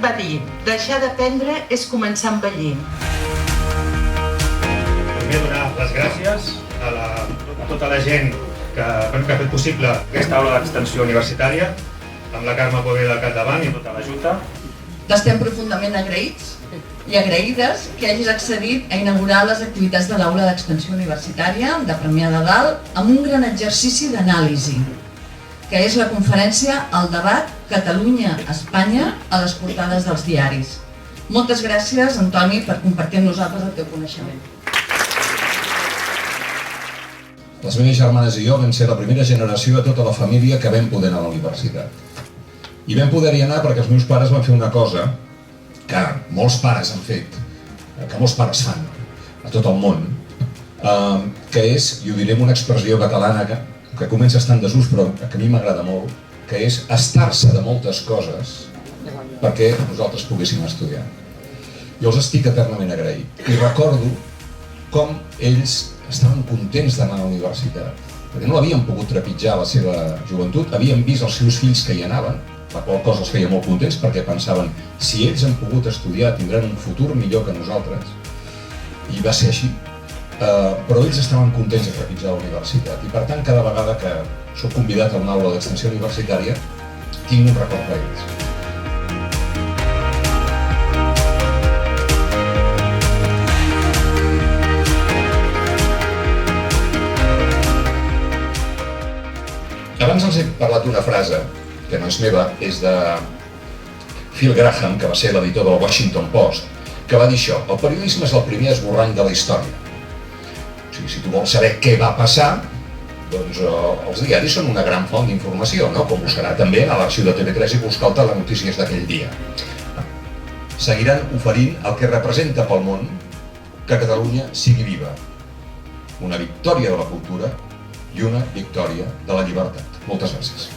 va dir: deixar d'aprendre és començar a envellir. Primer donar les gràcies a tota la gent que ha fet possible aquesta aula d'extensió universitària, amb la Carme Poveda al capdavant i tota la Junta. Estem profundament agraïts i agraïdes que hagis accedit a inaugurar les activitats de l'aula d'extensió universitària de Premià de Dalt amb un gran exercici d'anàlisi, que és la conferència El debat Catalunya-Espanya a les portades dels diaris. Moltes gràcies, Antoni, per compartir amb nosaltres el teu coneixement. Les meves germanes i jo vam ser la primera generació de tota la família que vam poder anar a la universitat. I vam poder-hi anar perquè els meus pares van fer una cosa que molts pares han fet, que molts pares fan a tot el món, que és, i ho diré amb una expressió catalana que comença a estar en desús però que a mi m'agrada molt, que és estar-se de moltes coses perquè nosaltres poguéssim estudiar. Jo els estic eternament agraït i recordo com ells estaven contents d'anar a la universitat, perquè no l'havien pogut trepitjar la seva joventut, havien vist els seus fills que hi anaven, la qual cosa els feia molt contents perquè pensaven si ells han pogut estudiar tindran un futur millor que nosaltres, i va ser així. Però ells estaven contents de trepitjar la universitat i per tant cada vegada que soc convidat a una aula d'extensió universitària tinc un record per ells. Abans els he parlat d'una frase que no és meva, és de Phil Graham, que va ser l'editor del Washington Post, que va dir això: el periodisme és el primer esborrany de la història. O sigui, si tu vols saber què va passar, doncs els diaris són una gran font d'informació, no? Com ho serà també a l'arxiu de TV3 i buscar el telenotícies d'aquell dia. Seguiran oferint el que representa pel món que Catalunya sigui viva. Una victòria de la cultura i una victòria de la llibertat. Moltes gràcies.